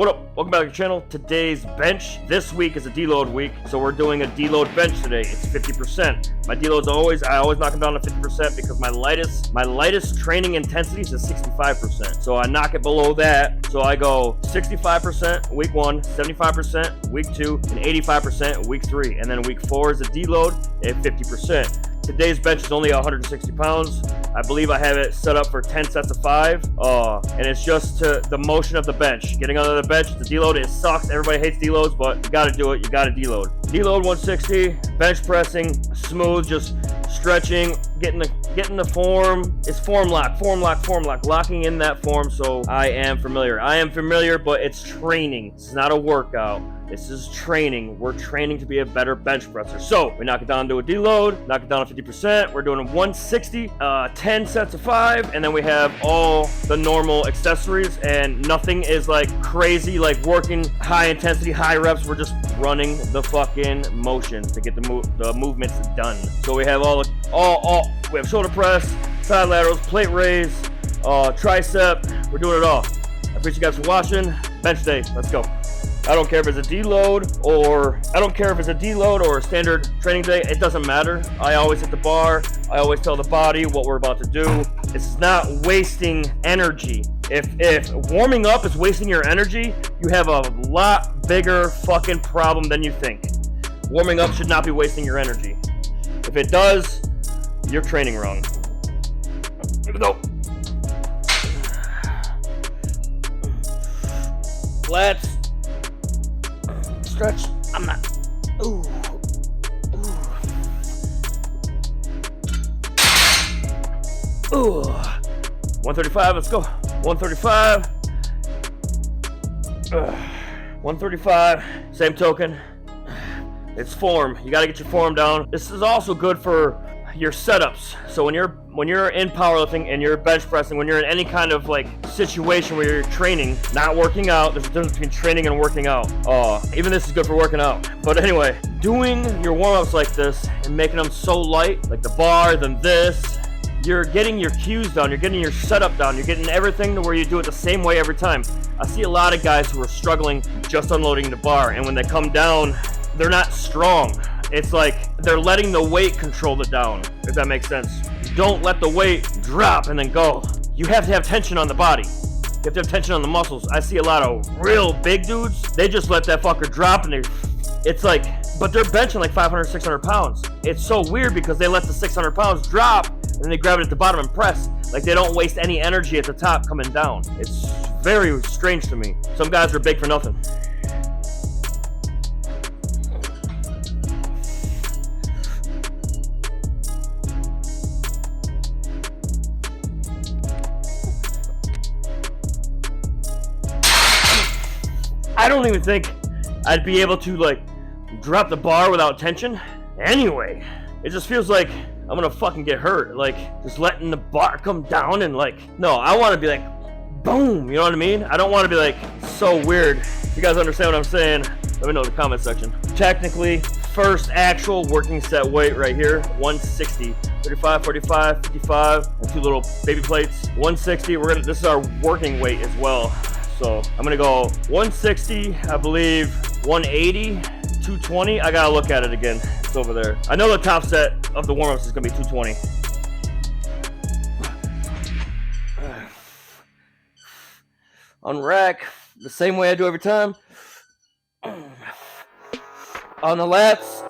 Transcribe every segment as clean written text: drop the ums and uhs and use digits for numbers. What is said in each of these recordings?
What up? Welcome back to the channel. Today's bench. This week is a deload week, so we're doing a deload bench today. It's 50%. My deloads I always knock them down to 50% because my lightest training intensity is 65%. So I knock it below that. So I go 65% week 1, 75% week 2, and 85% week 3. And then week 4 is a deload at 50%. Today's bench is only 160 pounds. I believe I have it set up for 10 sets of 5. And it's just the motion of the bench. Getting under the bench, the deload, it sucks. Everybody hates deloads, but you gotta do it. You gotta deload. Deload 160, bench pressing, smooth, just stretching, getting the form. It's form lock, locking in that form. So I am familiar, but it's training. It's not a workout. This is training. We're training to be a better bench presser. So we knock it down to a deload, knock it down to 50%. We're doing a 160, 10 sets of 5, and then we have all the normal accessories, and nothing is like crazy, like working high intensity, high reps. We're just running the fucking motion to get the movements done. So we have we have shoulder press, side laterals, plate raise, tricep. We're doing it all. I appreciate you guys for watching. Bench day. Let's go. I don't care if it's a deload or a standard training day. It doesn't matter. I always hit the bar. I always tell the body what we're about to do. It's not wasting energy. If warming up is wasting your energy, you have a lot bigger fucking problem than you think. Warming up should not be wasting your energy. If it does, you're training wrong. Here we go. Let's stretch. I'm not. Ooh. 135. Let's go. 135. 135. Same token. It's form. You gotta get your form down. This is also good for your setups. So when you're in powerlifting and you're bench pressing, when you're in any kind of like situation where you're training, not working out, there's a difference between training and working out. Even this is good for working out. But anyway, doing your warm-ups like this and making them so light, like the bar, then this, you're getting your cues down, you're getting your setup down, you're getting everything to where you do it the same way every time. I see a lot of guys who are struggling just unloading the bar, and when they come down, they're not strong. It's like they're letting the weight control the down, if that makes sense. Don't let the weight drop and then go. You have to have tension on the body. You have to have tension on the muscles. I see a lot of real big dudes, they just let that fucker drop and it's like, but they're benching like 500, 600 pounds. It's so weird because they let the 600 pounds drop and then they grab it at the bottom and press. Like they don't waste any energy at the top coming down. It's very strange to me. Some guys are big for nothing. I don't even think I'd be able to like drop the bar without tension. Anyway, it just feels like I'm gonna fucking get hurt. Like just letting the bar come down and like, no, I want to be like, boom. You know what I mean? I don't want to be like so weird. If you guys understand what I'm saying, let me know in the comment section. Technically, first actual working set weight right here, 160. 35, 45, 55, and 2 little baby plates. 160. This is our working weight as well. So I'm gonna go 160, I believe 180, 220. I gotta look at it again. It's over there. I know the top set of the warm-ups is gonna be 220. On rack, the same way I do every time. On the lats.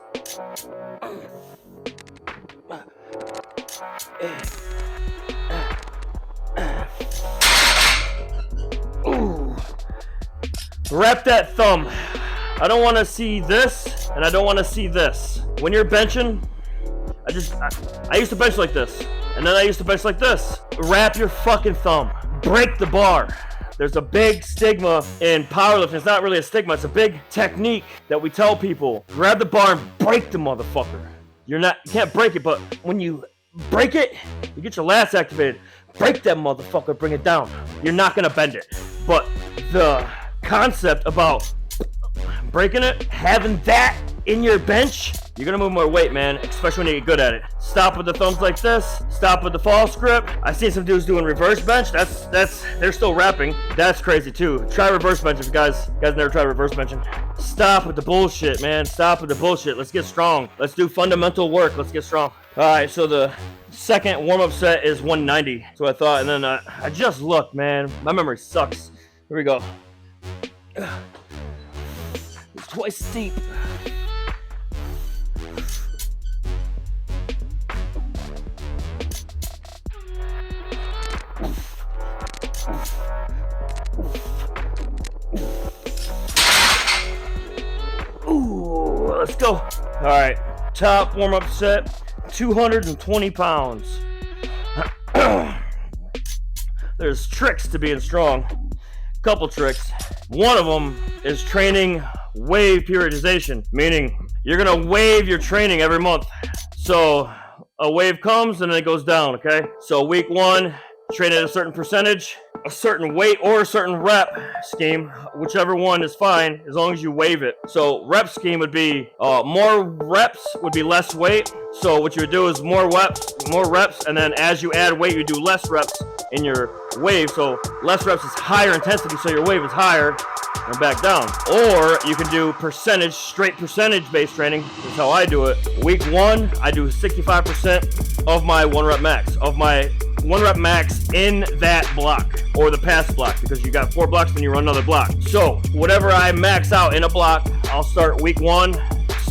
Wrap that thumb. I don't want to see this, and I don't want to see this. When you're benching, I used to bench like this, and then I used to bench like this. Wrap your fucking thumb. Break the bar. There's a big stigma in powerlifting. It's not really a stigma. It's a big technique that we tell people. Grab the bar and break the motherfucker. You can't break it, but when you break it, you get your lats activated. Break that motherfucker, bring it down. You're not gonna bend it. But the concept about breaking it, having that in your bench, You're gonna move more weight, man, especially when you get good at it. Stop with the thumbs like this. Stop with the false grip. I see some dudes doing reverse bench. They're still rapping. That's crazy too. Try reverse bench if you guys never tried reverse benching. Stop with the bullshit, man. Stop with the bullshit. Let's get strong. Let's do fundamental work. Let's get strong. All right, so the second warm-up set is 190. So I thought, and then I just looked, man. My memory sucks. Here we go. It's twice as deep. Ooh, let's go. All right, top warm-up set, 220 pounds. There's tricks to being strong. Couple tricks. One of them is training wave periodization, meaning you're gonna wave your training every month. So a wave comes and then it goes down, okay? So week 1, train at a certain percentage, a certain weight or a certain rep scheme, whichever one is fine as long as you wave it. So rep scheme would be more reps would be less weight. So what you would do is more reps, and then as you add weight, you do less reps in your wave. So less reps is higher intensity, so your wave is higher and back down. Or you can do straight percentage-based training. That's how I do it. Week 1, I do 65% of my 1 rep max, in that block or the past block, because you got 4 blocks and you run another block. So whatever I max out in a block, I'll start week 1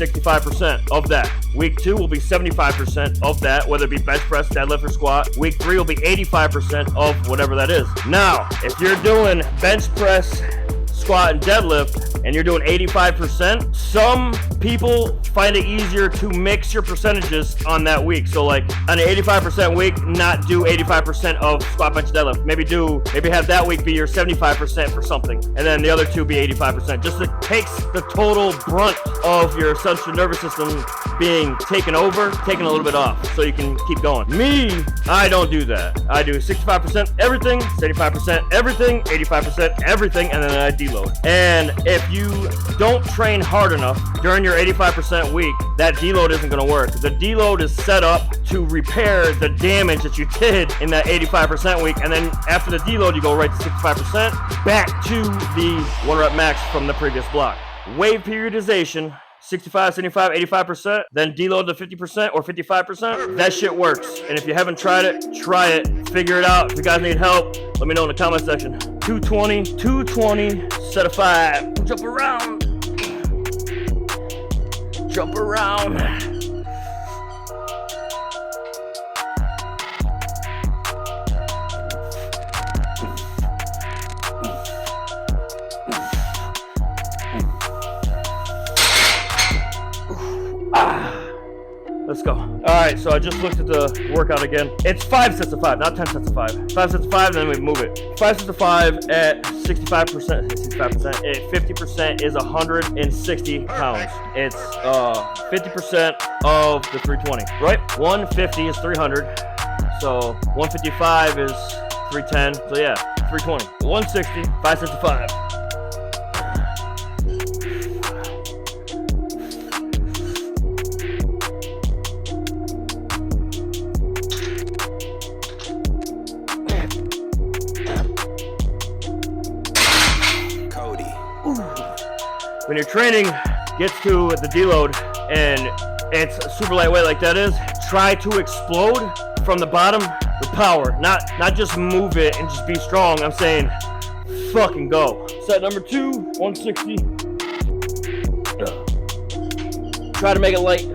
65% of that. Week 2 will be 75% of that, whether it be bench press, deadlift, or squat. Week 3 will be 85% of whatever that is. Now, if you're doing bench press, squat, and deadlift, and you're doing 85%, some people find it easier to mix your percentages on that week. So like on an 85% week, not do 85% of squat, bench, deadlift. Maybe have that week be your 75% for something, and then the other 2 be 85%. Just it takes the total brunt of your central nervous system being taken a little bit off, so you can keep going. Me, I don't do that. I do 65% everything, 75% everything, 85% everything, and then I deload. And if you don't train hard enough during your 85% week, that deload isn't going to work. The deload is set up to repair the damage that you did in that 85% week, and then after the deload, you go right to 65%, back to the 1 rep max from the previous block. Wave periodization, 65, 75, 85%, then deload to 50% or 55%. That shit works. And if you haven't tried it, try it. Figure it out. If you guys need help, let me know in the comment section. 220, set of 5. Jump around. Jump around. Let's go. All right, so I just looked at the workout again. It's 5 sets of 5, not 10 sets of 5. 5 sets of 5, and then we move it. 5 sets of 5 at 65%. 65%. At 50% is 160 pounds. It's 50% of the 320, right? 150 is 300. So 155 is 310. So yeah, 320. 160, 5 sets of 5. When your training gets to the deload and it's super lightweight like that is, try to explode from the bottom with power, not just move it and just be strong. I'm saying fucking go. Set number 2, 160. Try to make it light.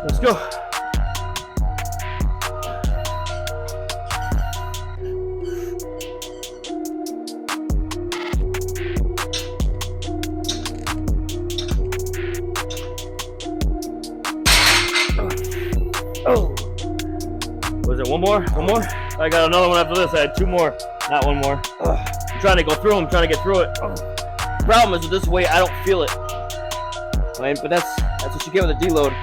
Let's go. Oh. Was it one more? One more? I got another one after this. I had 2 more. Not 1 more. I'm trying to go through them. I'm trying to get through it. Problem is with this weight, I don't feel it. I mean, but that's what you get with a deload.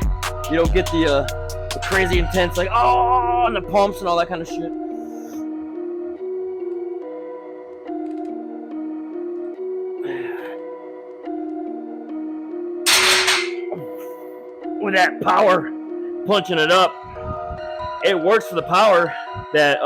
You don't get the crazy intense, like, oh, and the pumps and all that kind of shit. With that power, punching it up, it works for the power. That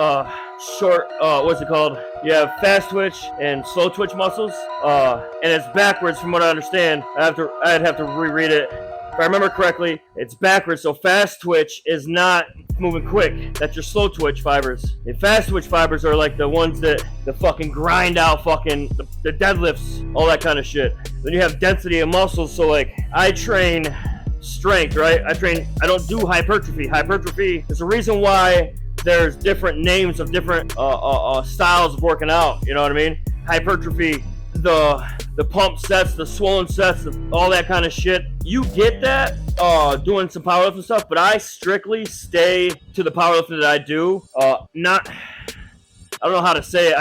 short, what's it called? You have fast twitch and slow twitch muscles, and it's backwards from what I understand. I'd have to reread it. If I remember correctly, it's backwards. So fast twitch is not moving quick. That's your slow twitch fibers. And fast twitch fibers are like the ones that the fucking grind out fucking the deadlifts, all that kind of shit. Then you have density of muscles. So like I train strength, right? I don't do hypertrophy. Hypertrophy is the reason why there's different names of different styles of working out. You know what I mean? Hypertrophy, the pump sets, the swollen sets, all that kind of shit. You get that doing some powerlifting stuff, but I strictly stay to the powerlifting that I do. I don't know how to say it.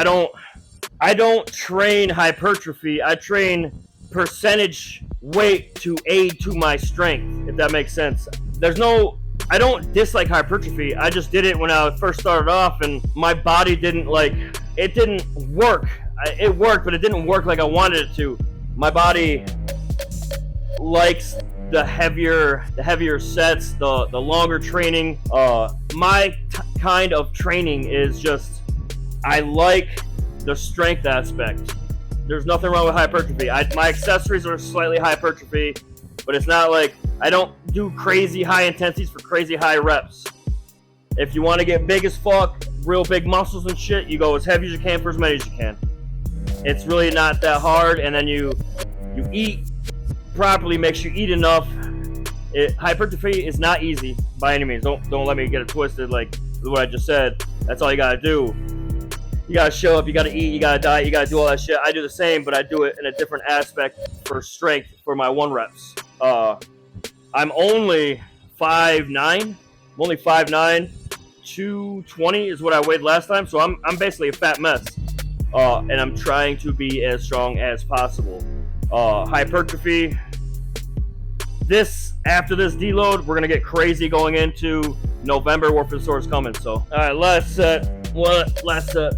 I don't train hypertrophy. I train percentage weight to aid to my strength, if that makes sense. I don't dislike hypertrophy. I just did it when I first started off, and my body didn't work. It worked, but it didn't work like I wanted it to. My body likes the heavier sets, the longer training. My kind of training is just, I like the strength aspect. There's nothing wrong with hypertrophy. My accessories are slightly hypertrophy, but it's not like, I don't do crazy high intensities for crazy high reps. If you want to get big as fuck, real big muscles and shit, you go as heavy as you can for as many as you can. It's really not that hard, and then you eat properly, make sure you eat enough. Hypertrophy is not easy by any means. Don't let me get it twisted like what I just said. That's all you gotta do. You gotta show up, you gotta eat, you gotta diet, you gotta do all that shit. I do the same, but I do it in a different aspect for strength for my 1 reps. I'm only 5'9". I'm only 5'9". 220 is what I weighed last time, so I'm basically a fat mess. And I'm trying to be as strong as possible. Hypertrophy. After this deload, we're gonna get crazy going into November. Warp for the Sword's coming. So, all right, last set. Last set.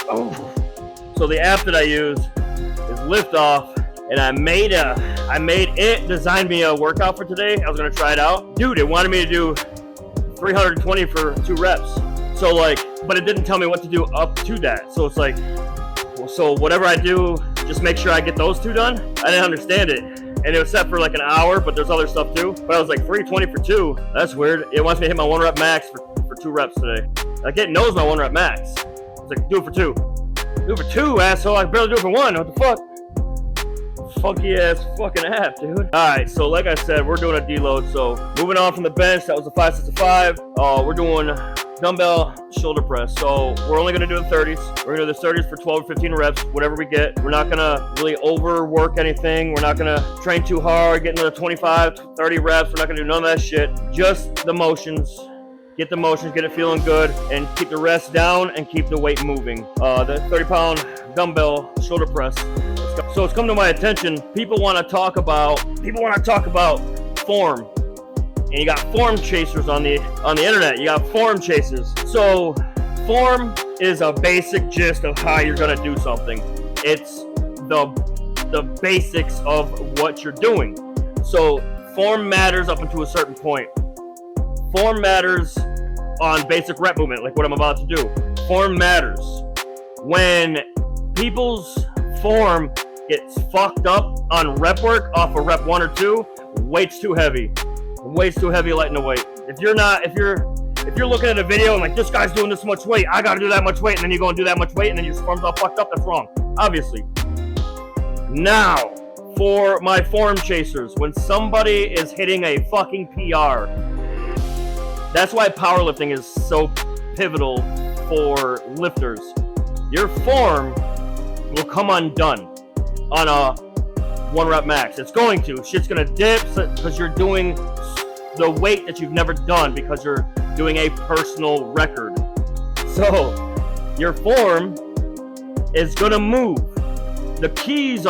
Oh. So the app that I use is Liftoff, and I made it designed me a workout for today. I was gonna try it out. Dude, it wanted me to do 320 for 2 reps. So like, but it didn't tell me what to do up to that. So it's like, so whatever I do, just make sure I get those 2 done. I didn't understand it. And it was set for like an hour, but there's other stuff too. But I was like, 320 for 2. That's weird. It wants me to hit my 1 rep max for 2 reps today. Like, it knows my 1 rep max. It's like, do it for 2. Do it for 2, asshole. I can barely do it for 1. What the fuck? Funky ass fucking app, dude. Alright, so like I said, we're doing a deload. So moving on from the bench, that was a 5 sets of 5. We're doing dumbbell shoulder press. So we're only gonna do the 30s. We're gonna do the 30s for 12 or 15 reps, whatever we get. We're not gonna really overwork anything. We're not gonna train too hard, get into the 25, 30 reps. We're not gonna do none of that shit. Just the motions. Get the motions, get it feeling good, and keep the rest down and keep the weight moving. The 30-pound dumbbell shoulder press. So it's come to my attention, people want to talk about form. And you got form chasers on the internet. You got form chasers. So form is a basic gist of how you're gonna do something. It's the basics of what you're doing. So form matters up until a certain point. Form matters on basic rep movement, like what I'm about to do. Form matters. When people's form gets fucked up on rep work off of rep 1 or 2, weight's too heavy. Weight's too heavy lighting the weight. If you're looking at a video and like, this guy's doing this much weight, I gotta do that much weight, and then you go and do that much weight, and then your form's all fucked up, that's wrong, obviously. Now, for my form chasers, when somebody is hitting a fucking PR, that's why powerlifting is so pivotal for lifters. Your form will come undone on a 1 rep max. It's going to. Shit's gonna dip because you're doing the weight that you've never done because you're doing a personal record. So your form is gonna move. The keys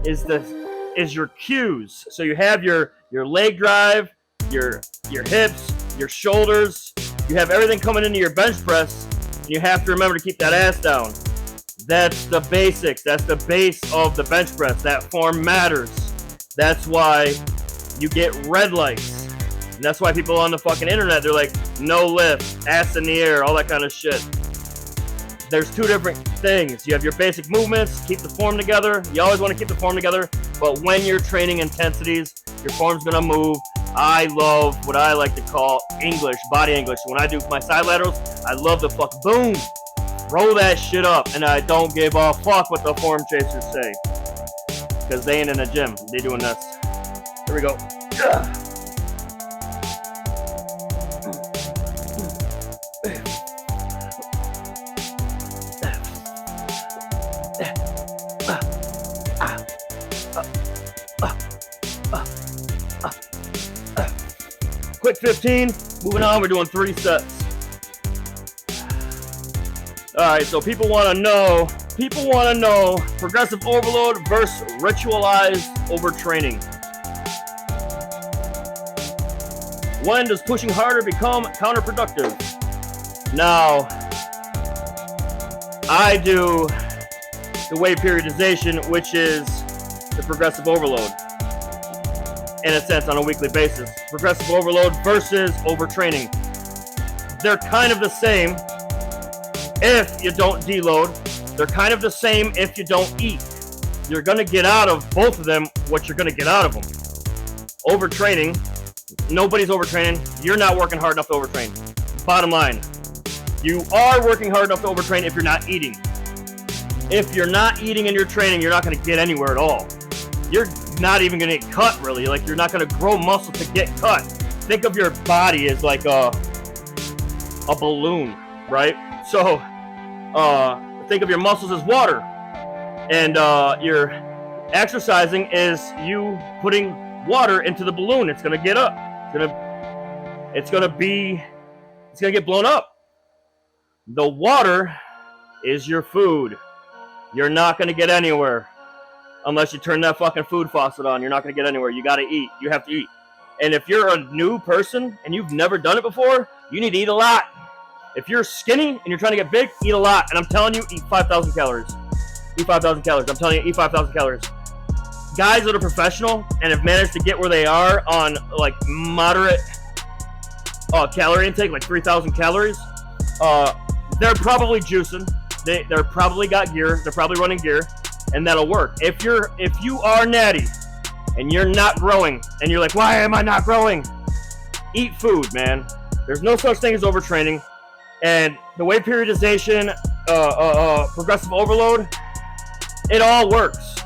is your cues. So you have your leg drive, your hips, your shoulders. You have everything coming into your bench press, and you have to remember to keep that ass down. That's the basics. That's the base of the bench press. That form matters. That's why you get red lights. And that's why people on the fucking internet, they're like, no lift, ass in the air, all that kind of shit. There's two different things. You have your basic movements, keep the form together. You always want to keep the form together, but when you're training intensities, your form's gonna move. I love what I like to call English, body English. When I do my side laterals, I love the fuck boom, roll that shit up, and I don't give a fuck what the form chasers say, because they ain't in the gym. They doing this. Here we go. Quick 15, moving on, we're doing 3 sets. All right, so people want to know progressive overload versus ritualized overtraining. When does pushing harder become counterproductive? Now, I do the weight periodization, which is the progressive overload, in a sense, on a weekly basis. Progressive overload versus overtraining. They're kind of the same if you don't deload. They're kind of the same if you don't eat. You're going to get out of both of them what you're going to get out of them. Overtraining, nobody's overtraining. You're not working hard enough to overtrain. Bottom line, you are working hard enough to overtrain if you're not eating. If you're not eating and you're training, you're not going to get anywhere at all. You're not even going to get cut, really. Like, you're not going to grow muscle to get cut. Think of your body as like a balloon, right? So think of your muscles as water, and your exercising is you putting water into the balloon. It's going to get up. It's going to get blown up. The water is your food. You're not going to get anywhere unless you turn that fucking food faucet on. You're not going to get anywhere. You got to eat. You have to eat. And if you're a new person and you've never done it before, you need to eat a lot. If you're skinny and you're trying to get big, eat a lot. And I'm telling you, eat 5,000 calories. Eat 5,000 calories. I'm telling you, eat 5,000 calories. Guys that are professional and have managed to get where they are on like moderate calorie intake, like 3,000 calories, they're probably juicing. They're probably got gear. They're probably running gear, and that'll work. If you are natty and you're not growing, and you're like, why am I not growing? Eat food, man. There's no such thing as overtraining. And the weight periodization, progressive overload, it all works.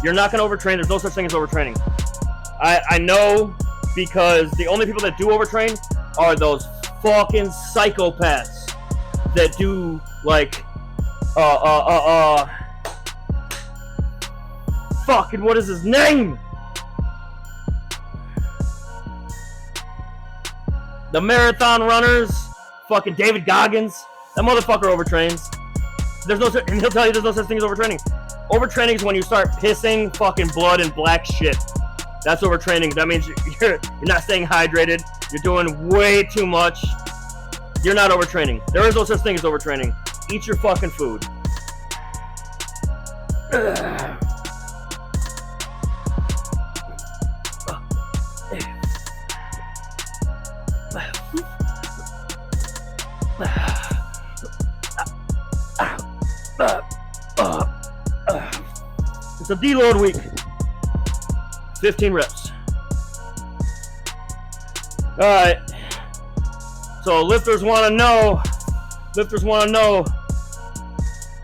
You're not going to overtrain. There's no such thing as overtraining. I know, because the only people that do overtrain are those fucking psychopaths that do like fucking, what is his name? The marathon runners, fucking David Goggins. That motherfucker overtrains. And he'll tell you there's no such thing as overtraining. Overtraining is when you start pissing fucking blood and black shit. That's overtraining. That means you're not staying hydrated. You're doing way too much. You're not overtraining. There is no such thing as overtraining. Eat your fucking food. It's a deload week. 15 reps. All right. So lifters want to know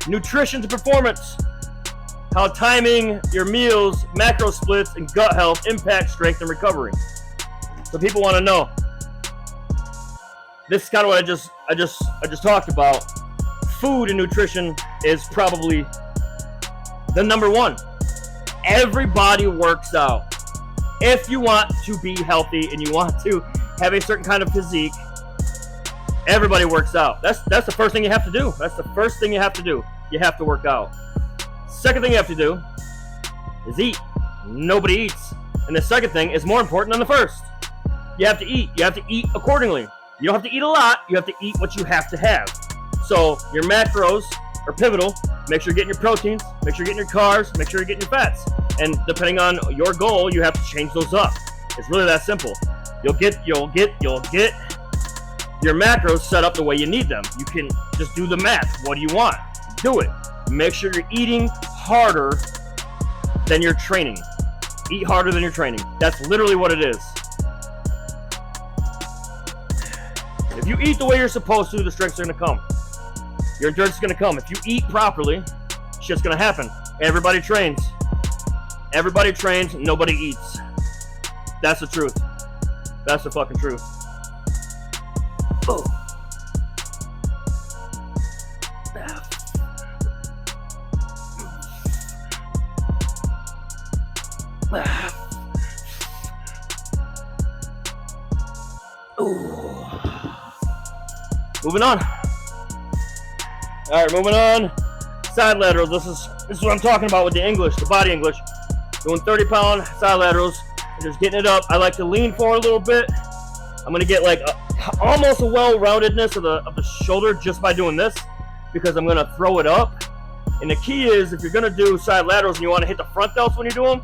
nutrition to performance, how timing your meals, macro splits, and gut health impact strength and recovery. So people want to know. This is kind of what I just talked about. Food and nutrition is probably the number one. Everybody works out. If you want to be healthy and you want to have a certain kind of physique, everybody works out. That's the first thing you have to do. That's the first thing you have to do. You have to work out. Second thing you have to do is eat. Nobody eats. And the second thing is more important than the first. You have to eat. You have to eat accordingly. You don't have to eat a lot. You have to eat what you have to have. So your macros are pivotal. Make sure you're getting your proteins. Make sure you're getting your carbs. Make sure you're getting your fats. And depending on your goal, you have to change those up. It's really that simple. You'll get your macros set up the way you need them. You can just do the math. What do you want? Do it. Make sure you're eating harder than you're training. Eat harder than you're training. That's literally what it is. If you eat the way you're supposed to, the strength's are going to come. Your endurance is going to come. If you eat properly, shit's going to happen. Everybody trains. Everybody trains. Nobody eats. That's the truth. That's the fucking truth. Oh. Moving on. All right, moving on. Side laterals. This is what I'm talking about with the English, the body English. Doing 30-pound side laterals. Just getting it up. I like to lean forward a little bit. I'm gonna get like almost a well-roundedness of the shoulder just by doing this, because I'm gonna throw it up. And the key is, if you're gonna do side laterals and you want to hit the front delts when you do them,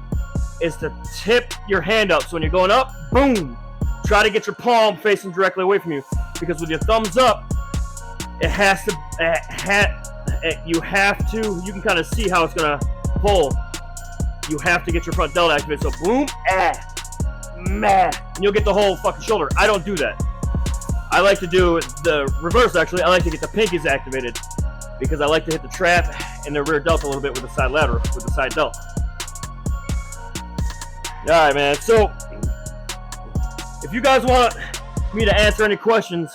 is to tip your hand up. So when you're going up, boom. Try to get your palm facing directly away from you, because with your thumbs up, you can kind of see how it's gonna pull. You have to get your front delt activated. So boom, and you'll get the whole fucking shoulder. I don't do that. I like to do the reverse, actually. I like to get the pinkies activated, because I like to hit the trap and the rear delt a little bit with the side lateral, with the side delt. All right, man. So if you guys want me to answer any questions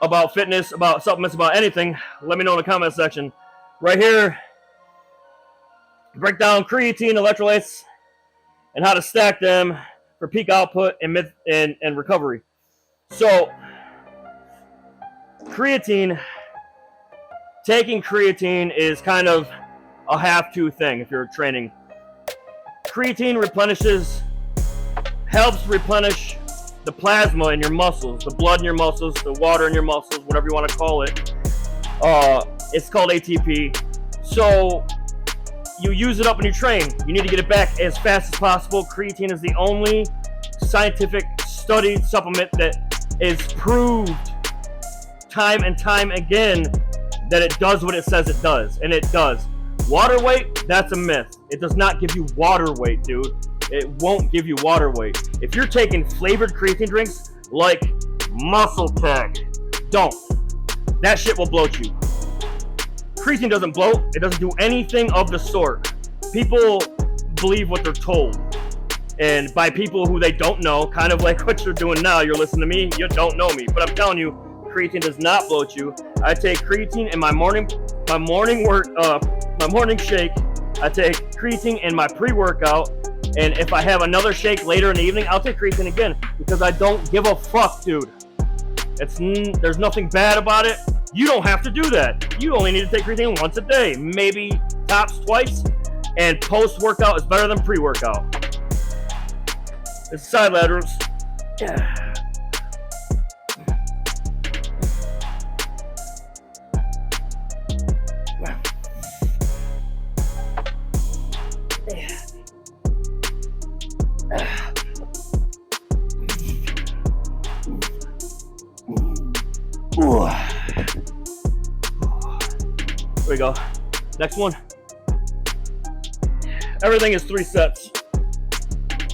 about fitness, about supplements, about anything, let me know in the comment section. Right here, break down creatine, electrolytes, and how to stack them for peak output and recovery. So, creatine, taking creatine is kind of a have-to thing if you're training. Creatine helps replenish the plasma in your muscles, the blood in your muscles, the water in your muscles, whatever you want to call it. It's called ATP. So you use it up when you train. You need to get it back as fast as possible. Creatine is the only scientific studied supplement that is proved time and time again that it does what it says it does, and it does. Water weight, that's a myth. It does not give you water weight, dude. It won't give you water weight. If you're taking flavored creatine drinks like Muscle Tech, don't. That shit will bloat you. Creatine doesn't bloat. It doesn't do anything of the sort. People believe what they're told. And by people who they don't know, kind of like what you're doing now, you're listening to me, you don't know me. But I'm telling you, creatine does not bloat you. I take creatine in my morning shake. I take creatine in my pre-workout. And if I have another shake later in the evening, I'll take creatine again, because I don't give a fuck, dude. There's nothing bad about it. You don't have to do that. You only need to take creatine once a day, maybe tops twice. And post-workout is better than pre-workout. It's side laterals. Yeah. Here we go. Next one. Everything is 3 sets.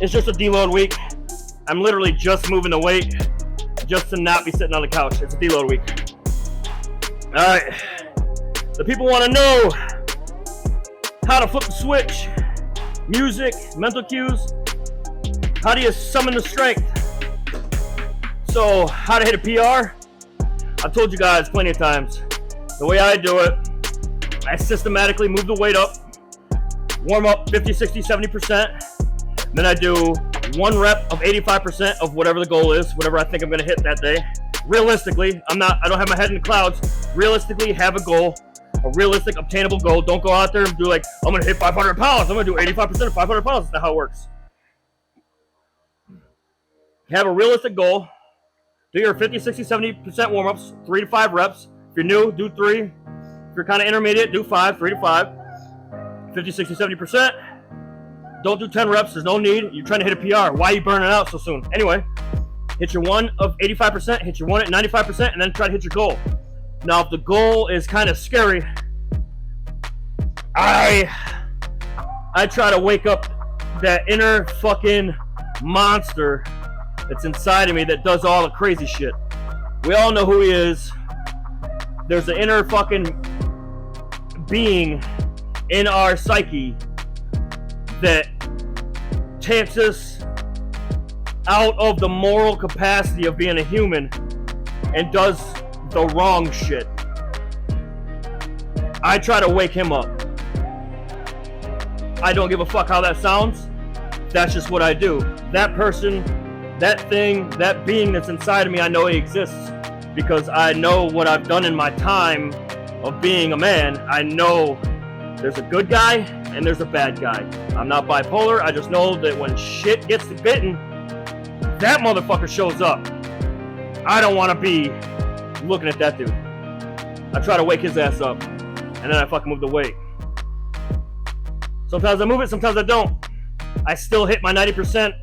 It's just a deload week. I'm literally just moving the weight just to not be sitting on the couch. It's a deload week. All right. The people want to know how to flip the switch, music, mental cues. How do you summon the strength? So, how to hit a PR? I've told you guys plenty of times. The way I do it, I systematically move the weight up, warm up 50, 60, 70%. Then I do 1 rep of 85% of whatever the goal is, whatever I think I'm gonna hit that day. Realistically, I don't have my head in the clouds. Realistically, have a goal, a realistic, obtainable goal. Don't go out there and do like, I'm gonna hit 500 pounds. I'm gonna do 85% of 500 pounds. That's not how it works. Have a realistic goal. Do your 50, 60, 70% warm-ups, 3 to 5 reps. If you're new, do 3. If you're kind of intermediate, do 5, 3 to 5. 50, 60, 70%. Don't do 10 reps. There's no need. You're trying to hit a PR. Why are you burning out so soon? Anyway, hit your 1 of 85%, hit your 1 at 95%, and then try to hit your goal. Now, if the goal is kind of scary, I try to wake up that inner fucking monster that's inside of me that does all the crazy shit. We all know who he is. There's an inner fucking being in our psyche that takes us out of the moral capacity of being a human and does the wrong shit. I try to wake him up. I don't give a fuck how that sounds. That's just what I do. That person, that thing, that being that's inside of me, I know he exists because I know what I've done in my time of being a man. I know there's a good guy and there's a bad guy. I'm not bipolar. I just know that when shit gets bitten, that motherfucker shows up. I don't want to be looking at that dude. I try to wake his ass up and then I fucking move the weight. Sometimes I move it, sometimes I don't. I still hit my 90%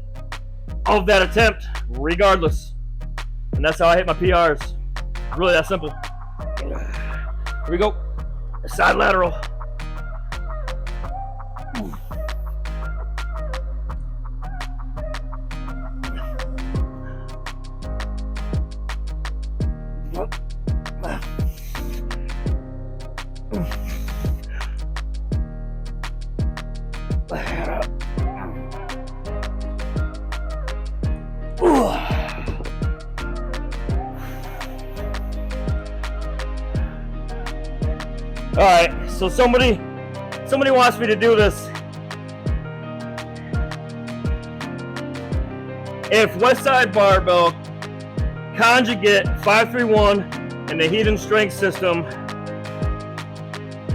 of that attempt regardless. And that's how I hit my PRs. Really that simple. Here we go. Side lateral. All right, so somebody wants me to do this. If Westside Barbell conjugate 531 and the Heathen Strength System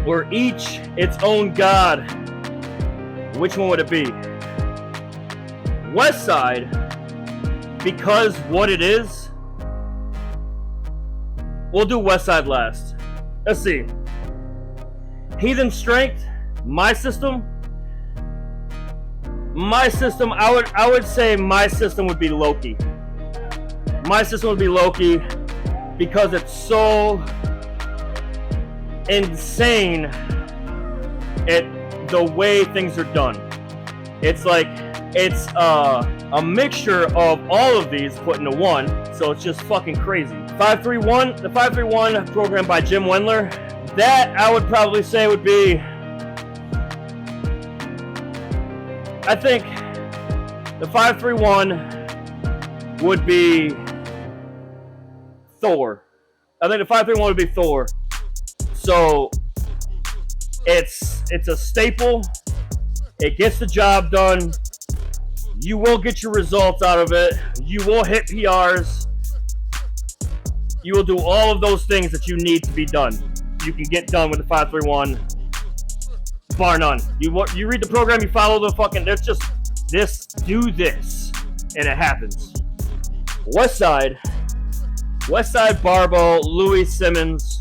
were each its own god, which one would it be? Westside, because what it is, we'll do Westside last. Let's see. Heathen Strength, my system, I would say my system would be Loki. My system would be Loki because it's so insane at the way things are done. It's like, it's a mixture of all of these put into one, so it's just fucking crazy. The 531 program by Jim Wendler, that I would probably say would be, I think the 531 would be Thor. I think the 531 would be Thor. So it's a staple. It gets the job done. You will get your results out of it. You will hit PRs. You will do all of those things that you need to be done. You can get done with the 531, bar none. You read the program, you follow the fucking, there's just this, do this, and it happens. Westside Barbell Louis Simmons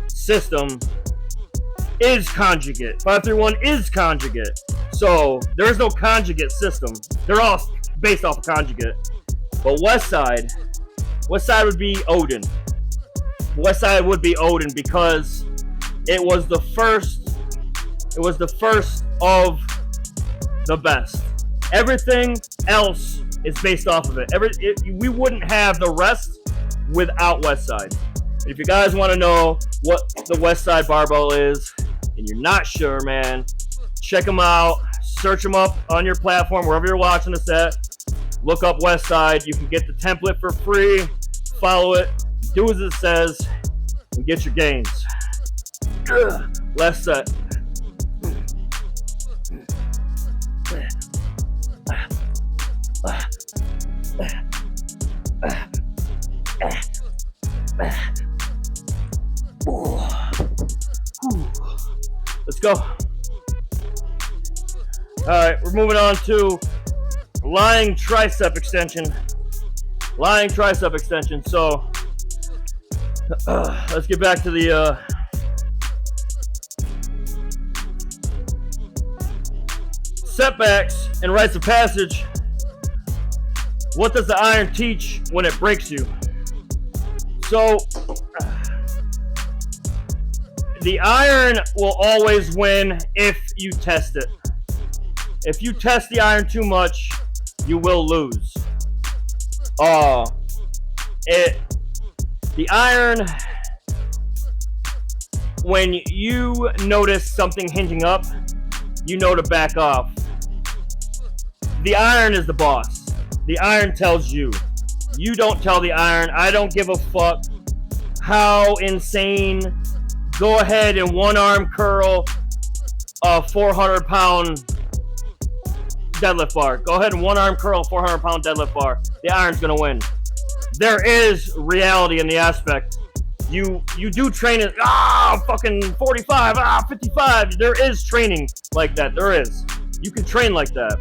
system is conjugate. 531 is conjugate. So there's no conjugate system. They're all based off of conjugate. But Westside would be Odin. Westside would be Odin because it was the first of the best. Everything else is based off of it. We wouldn't have the rest without Westside. If you guys want to know what the Westside Barbell is and you're not sure, man, check them out. Search them up on your platform, wherever you're watching this at. Look up Westside. You can get the template for free. Follow it. Do as it says. And get your gains. Left set. Let's go. All right, we're moving on to lying tricep extension. Lying tricep extension. So let's get back to the setbacks and rites of passage. What does the iron teach when it breaks you? So the iron will always win if you test it. If you test the iron too much, you will lose. The iron, when you notice something hinging up, you know to back off. The iron is the boss. The iron tells you. You don't tell the iron. I don't give a fuck how insane. Go ahead and one arm curl a 400-pound deadlift bar. Go ahead and one arm curl a 400-pound deadlift bar. The iron's gonna win. There is reality in the aspect. You do train at fucking 45, 55. There is training like that. There is. You can train like that.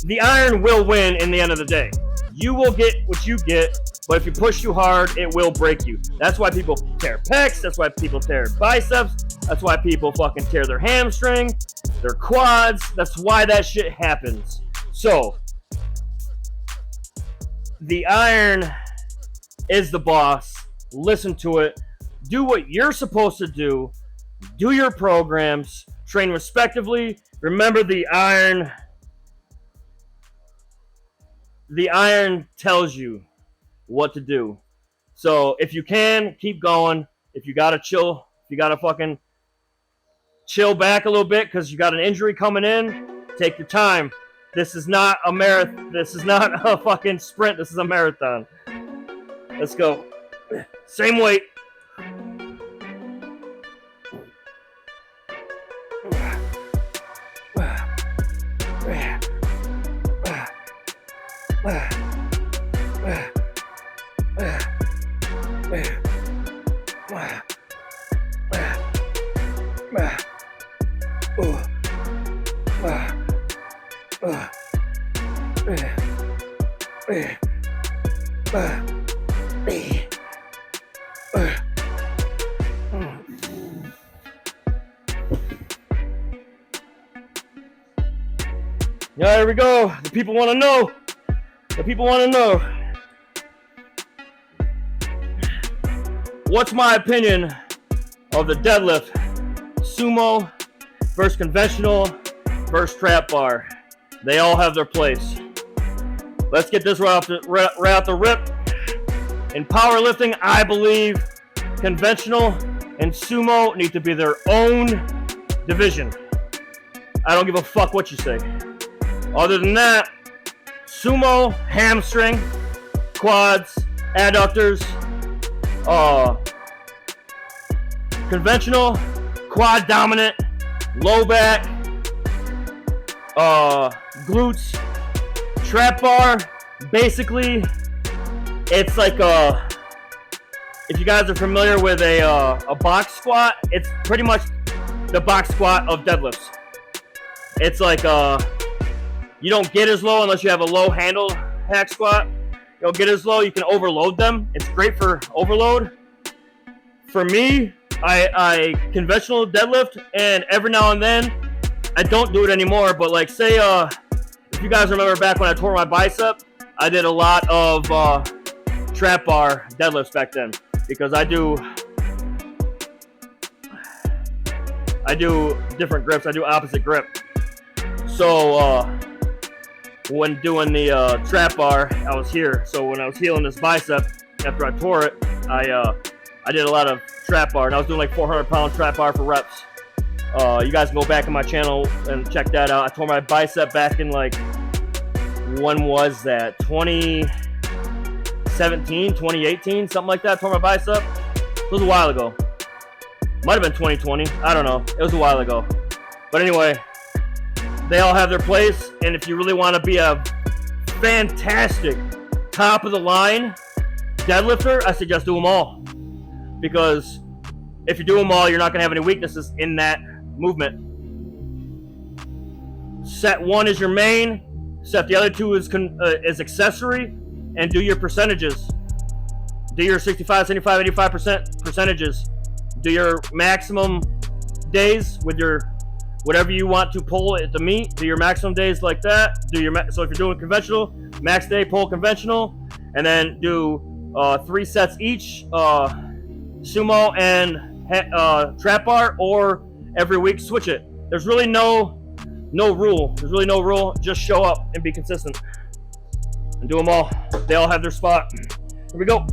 The iron will win in the end of the day. You will get what you get, but if you push too hard, it will break you. That's why people tear pecs. That's why people tear biceps. That's why people fucking tear their hamstring, their quads. That's why that shit happens. So, the iron is the boss. Listen to it. Do what you're supposed to do. Do your programs. Train respectively. Remember, the iron tells you what to do. So if you can, keep going. If you gotta chill, if you gotta fucking chill back a little bit because you got an injury coming in, take your time. This is not a marathon. This is not a fucking sprint. This is a marathon. Let's go. Same weight. Yeah, here we go. The people want to know. The people want to know. What's my opinion of the deadlift? Sumo versus conventional versus trap bar. They all have their place. Let's get this right out the rip. In powerlifting, I believe conventional and sumo need to be their own division. I don't give a fuck what you say. Other than that, sumo, hamstring, quads, adductors, conventional, quad dominant, low back, glutes, trap bar. Basically, it's like if you guys are familiar with a box squat, it's pretty much the box squat of deadlifts. It's like you don't get as low unless you have a low handle hack squat. You'll get as low, you can overload them. It's great for overload. For me, I conventional deadlift, and every now and then, I don't do it anymore, but like say, if you guys remember back when I tore my bicep, I did a lot of trap bar deadlifts back then, because I do different grips, I do opposite grip. So, when doing the trap bar, I was here. So when I was healing this bicep after I tore it, I did a lot of trap bar, and I was doing like 400-pound trap bar for reps. You guys can go back in my channel and check that out. I tore my bicep back in like, when was that? 2017, 2018, something like that. I tore my bicep. It was a while ago. Might have been 2020. I don't know. It was a while ago. But anyway, they all have their place, and if you really want to be a fantastic top of the line deadlifter, I suggest do them all. Because if you do them all, you're not going to have any weaknesses in that movement. Set 1 is your main. Set the other 2 is accessory. And do your percentages. Do your 65, 75, 85% percentages. Do your maximum days with your whatever you want to pull at the meet. Do your maximum days like that. So if you're doing conventional, max day pull conventional, and then do 3 sets each, sumo and trap bar, or every week switch it. There's really no rule. There's really no rule. Just show up and be consistent and do them all. They all have their spot. Here we go.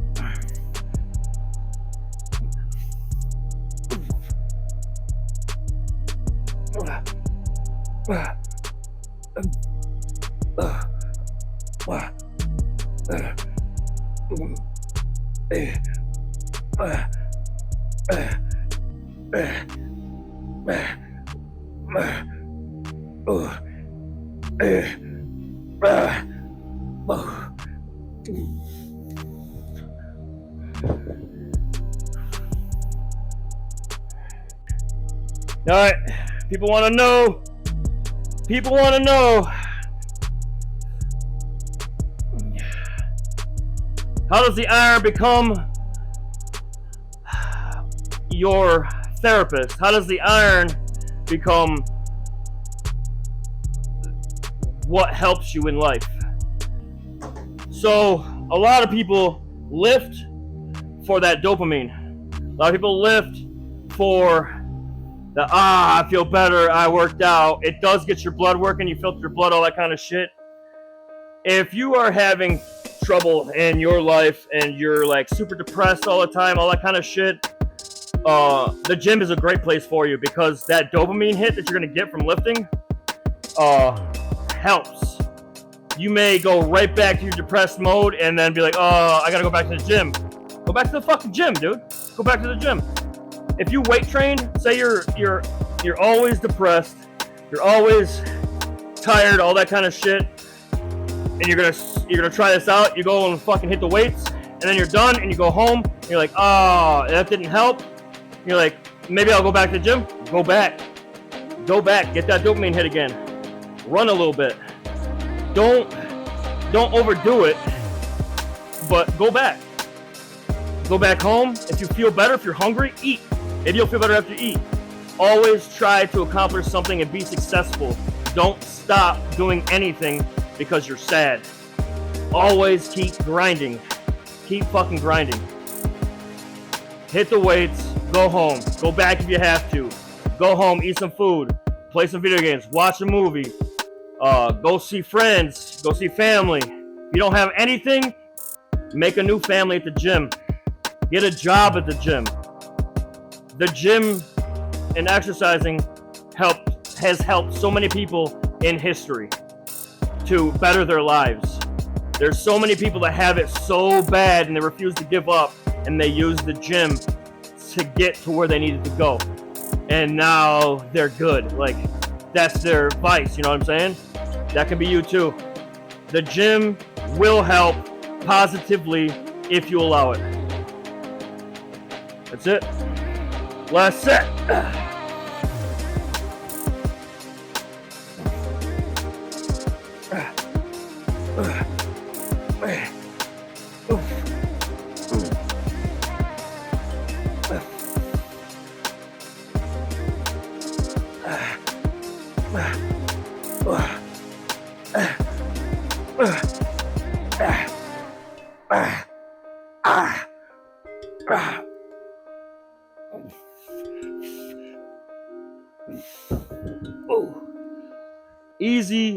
All right, people want to know. People want to know. How does the iron become your therapist? How does the iron become what helps you in life? So, a lot of people lift for that dopamine. A lot of people lift for the, I feel better, I worked out. It does get your blood working, you filter your blood, all that kind of shit. If you are having trouble in your life and you're like super depressed all the time, all that kind of shit, the gym is a great place for you, because that dopamine hit that you're gonna get from lifting helps. You may go right back to your depressed mode and then be like, oh, I gotta go back to the gym. Go back to the fucking gym, dude. Go back to the gym. If you weight train, say you're always depressed, you're always tired, all that kind of shit, and you're gonna try this out. You go and fucking hit the weights, and then you're done, and you go home. And you're like, oh, that didn't help. You're like, maybe I'll go back to the gym. Go back, get that dopamine hit again. Run a little bit. Don't overdo it, but go back. Go back home. If you feel better, if you're hungry, eat. Maybe you'll feel better after you eat. Always try to accomplish something and be successful. Don't stop doing anything because you're sad. Always keep grinding. Keep fucking grinding. Hit the weights, go home. Go back if you have to. Go home, eat some food, play some video games, watch a movie, go see friends, go see family. If you don't have anything, make a new family at the gym. Get a job at the gym. The gym and exercising has helped so many people in history to better their lives. There's so many people that have it so bad and they refuse to give up, and they use the gym to get to where they needed to go. And now they're good. Like, that's their vice, you know what I'm saying? That can be you too. The gym will help positively if you allow it. That's it. Last set.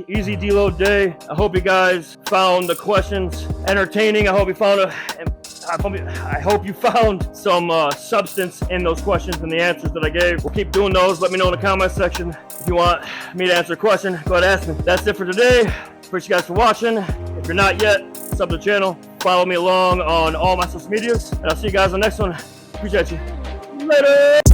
Easy deload day. I hope you guys found the questions entertaining. I hope you found some substance in those questions and the answers that I gave. We'll keep doing those. Let me know in the comment section if you want me to answer a question. Go ahead and ask me. That's it for today. Appreciate you guys for watching. If you're not yet, sub to the channel. Follow me along on all my social medias, and I'll see you guys on the next one. Appreciate you. Later.